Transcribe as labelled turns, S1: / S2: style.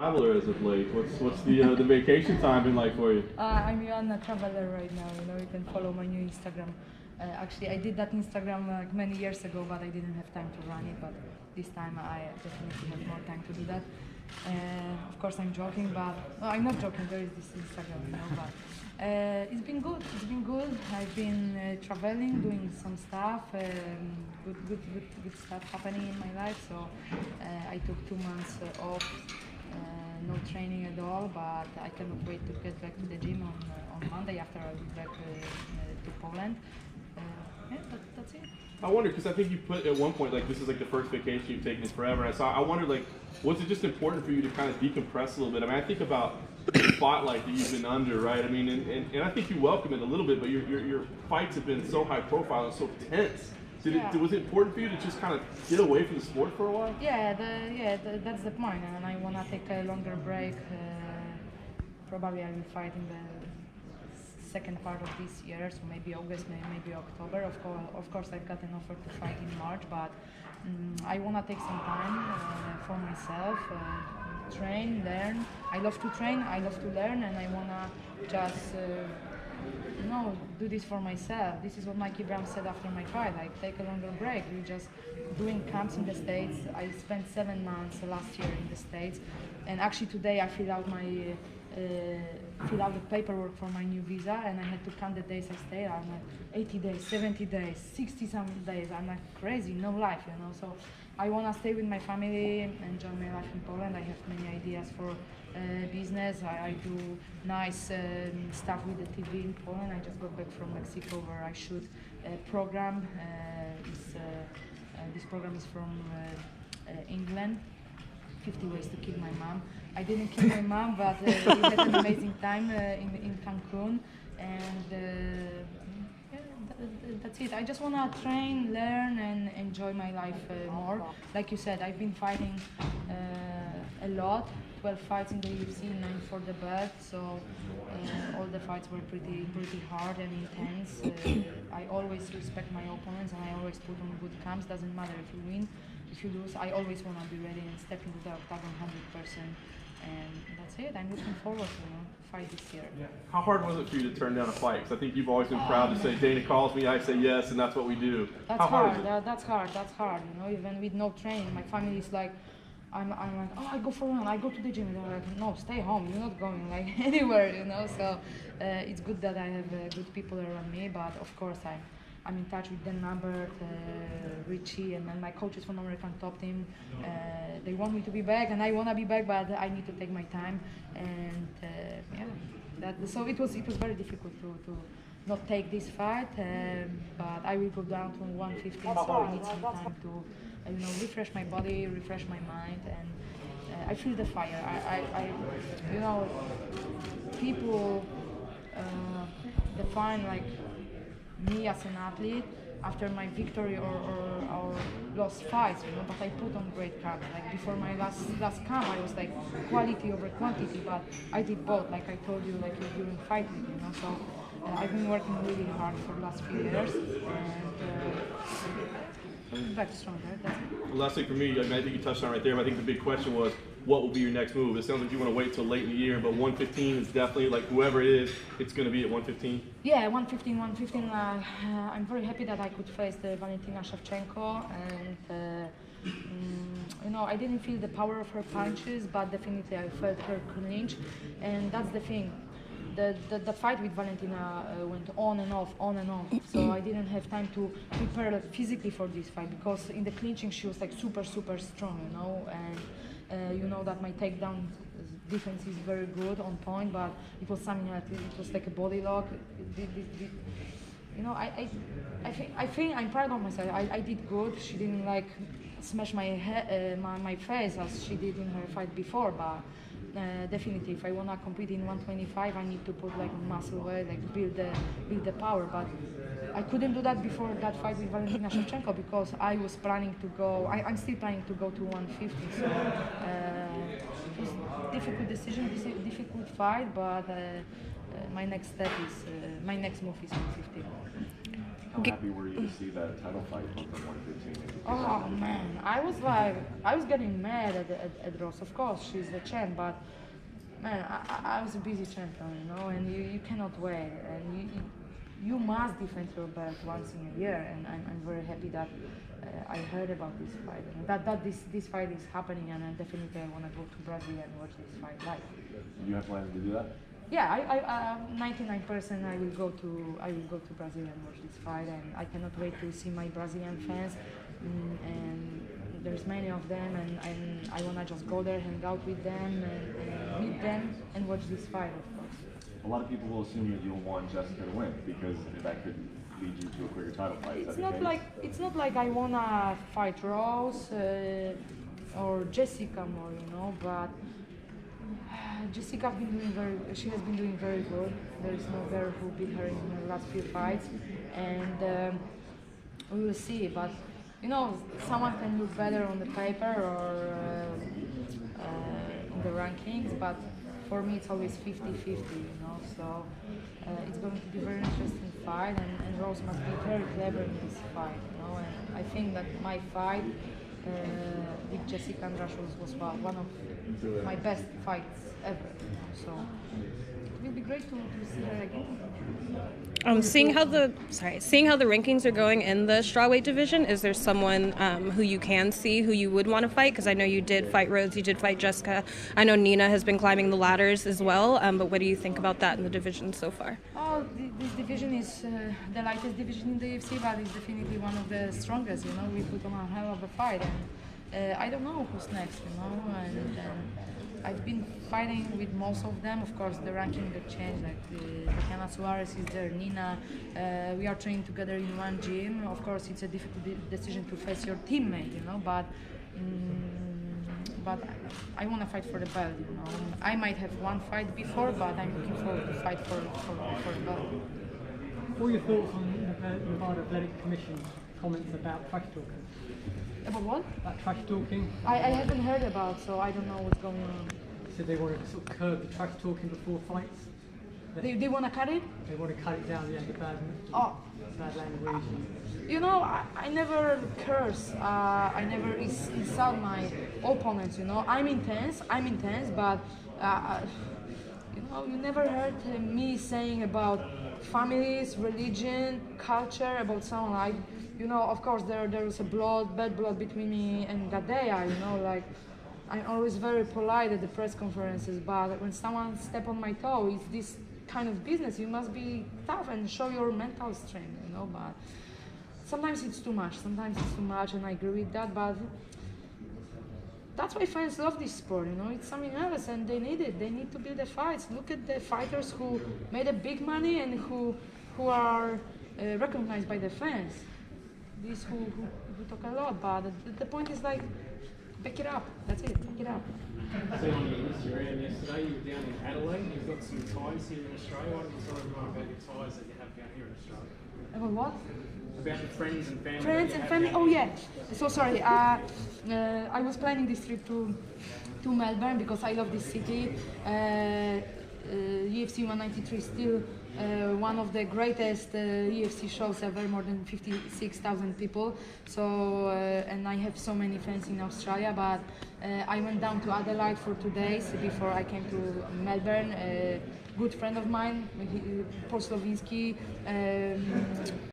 S1: Traveler as of late. What's the vacation time been like for you?
S2: I'm Joanna Traveler right now. You can follow my new Instagram. Actually, I did that Instagram like many years ago, but I didn't have time to run it. But this time, I definitely have more time to do that. Of course, I'm joking, but no, I'm not joking. There is this Instagram. But it's been good. It's been good. I've been traveling, doing some stuff. Good stuff happening in my life. So I took 2 months off. No training at all, but I cannot wait to get back to the gym on Monday after I'll be back to Poland. Yeah, that's it.
S1: I wonder because I think you put at one point like this is like the first vacation you've taken in forever. And so I wondered like was it just important for you to kind of decompress a little bit? I mean, I think about the spotlight that you've been under, right? I mean, and I think you welcome it a little bit, but your fights have been so high profile and so tense. Was it important for you to just kind of get away from the sport for a while?
S2: Yeah, that's the point, and I wanna take a longer break. Probably I will fight in the second part of this year, so maybe August, maybe October. Of course, I've got an offer to fight in March, but I wanna take some time for myself, train, learn. I love to train, I love to learn, and I wanna just. Do this for myself. This is what Mikey Brown said after my fight, like take a longer break. We're just doing camps in the States. I spent 7 months last year in the States, and actually today I fill out the paperwork for my new visa, and I had to count the days I stayed. I'm like 80 days, 70 days, 60 some days. I'm like crazy, no life, so I want to stay with my family, enjoy my life in Poland. I have many ideas for business. I do nice stuff with the TV in Poland. I just got back from Mexico where I shoot a program. This program is from England, 50 Ways to Kill My Mom. I didn't kill my mom, but we had an amazing time in Cancun, and that's it. I just want to train, learn, and enjoy my life more. Like you said, I've been fighting a lot. 12 fights in the UFC, 9 for the belt, so all the fights were pretty hard and intense. I always respect my opponents, and I always put on good camps. Doesn't matter if you win, if you lose. I always want to be ready and step into the octagon 100%. And that's it. I'm looking forward to fight this year.
S1: Yeah. How hard was it for you to turn down a fight? Because I think you've always been proud to say, Dana calls me, I say yes, and that's what we do.
S2: That's
S1: How hard.
S2: That's hard. Even with no training, my family is like, I'm like, oh, I go for a run, I go to the gym. And they're like, no, stay home. You're not going like anywhere, So it's good that I have good people around me. But of course, I'm in touch with Dan Lambert, Richie, and then my coaches from American Top Team. They want me to be back, and I want to be back, but I need to take my time. And so it was very difficult to not take this fight. But I will go down to 115, so I need some time to refresh my body, refresh my mind, and I feel the fire. People define like me as an athlete after my victory or lost fights, but I put on great cards. Like before my last camp, I was like quality over quantity, but I did both, like I told you, like during fight week, So I've been working really hard for the last few years, and back stronger. That's it.
S1: The last thing for me, I think you touched on it right there, but I think the big question was, what will be your next move? It sounds like you want to wait till late in the year, but 115 is definitely, like whoever it is, it's going to be at 115?
S2: Yeah, 115. I'm very happy that I could face the Valentina Shevchenko, and I didn't feel the power of her punches, but definitely I felt her clinch, and that's the thing. The fight with Valentina went on and off, so I didn't have time to prepare physically for this fight, because in the clinching she was like super strong, and that my takedown defense is very good, on point, but it was something like it was like a body lock. I think I'm proud of myself. I did good. She didn't like smash my my face as she did in her fight before, but definitely if I wanna compete in 125, I need to put like muscle weight, like build the power. But I couldn't do that before that fight with Valentina Shevchenko, because I was planning to go. I'm still planning to go to 150. So it was a difficult decision, difficult fight. But my next move is 150.
S3: How happy were you to see that title fight from 115?
S2: Oh man, I was getting mad at Ross. Of course, she's the champ, but man, I was a busy champion, you know, and you cannot wait, and you must defend your belt once in a year, and I'm very happy that I heard about this fight, and that this fight is happening, and I definitely want to go to Brazil and watch this fight live.
S3: Do you have plans to do that?
S2: Yeah, I 99% I will go to Brazil and watch this fight, and I cannot wait to see my Brazilian fans, and there's many of them, and I wanna just go there, hang out with them, and meet them, and watch this fight, of course.
S3: A lot of people will assume that you'll want Jessica to win because that could lead you to a quicker title fight.
S2: It's not like I wanna fight Rose or Jessica more, you know, but Jessica has been doing very good. There is no girl who beat her in her last few fights, and we will see. But you know, someone can look better on the paper or in the rankings, but for me it's always 50-50, you know. So it's going to be a very interesting fight, and Rose must be very clever in this fight, you know. And I think that my fight with Jessica Andrade was one of my best fights ever. So it will be great to see her again.
S4: Seeing how the rankings are going in the strawweight division, is there someone who you can see who you would want to fight? Because I know you did fight Rose, you did fight Jessica. I know Nina has been climbing the ladders as well. But what do you think about that in the division so far?
S2: Oh, this division is the lightest division in the UFC, but it's definitely one of the strongest. You know, we put on a hell of a fight, and I don't know who's next. You know, and I've been fighting with most of them. Of course, the ranking got changed. Like Tatiana Suarez is there, Nina. We are training together in one gym. Of course, it's a difficult decision to face your teammate, you know. But I want to fight for the belt, you know. I might have one fight before, but I'm looking forward to fight for the belt.
S5: What are your thoughts on the Nevada Athletic Commission comments about trash talking?
S2: About what?
S5: About trash talking?
S2: I haven't heard about, so I don't know what's going on.
S5: So they want to sort of curb the trash talking before fights?
S2: They want to cut it?
S5: They want to cut it down, the bad language.
S2: You know, I never curse. I never insult my opponents, you know. I'm intense, but you know, you never heard me saying about families, religion, culture, about someone like, you know, of course there was bad blood between me and Gadea, you know, like I'm always very polite at the press conferences, but when someone step on my toe, it's this kind of business. You must be tough and show your mental strength, you know, but sometimes it's too much, and I agree with that, but that's why fans love this sport, you know. It's something else, and they need it. They need to build the fights. Look at the fighters who made a big money and who are recognized by the fans. These who talk a lot, but the point is like, back it up. That's it. Back it up.
S6: See on your Instagram yesterday, you were down in Adelaide. You've got some ties here in Australia. Why don't you tell everyone about your ties that you have down here in Australia?
S2: About what?
S6: About the friends and family.
S2: Friends and family. Oh yeah. So sorry. I was planning this trip to Melbourne because I love this city. UFC 193 is still one of the greatest UFC shows ever. More than 56,000 people. So and I have so many friends in Australia. But I went down to Adelaide for 2 days before I came to Melbourne. Good friend of mine, Paul Slovinsky,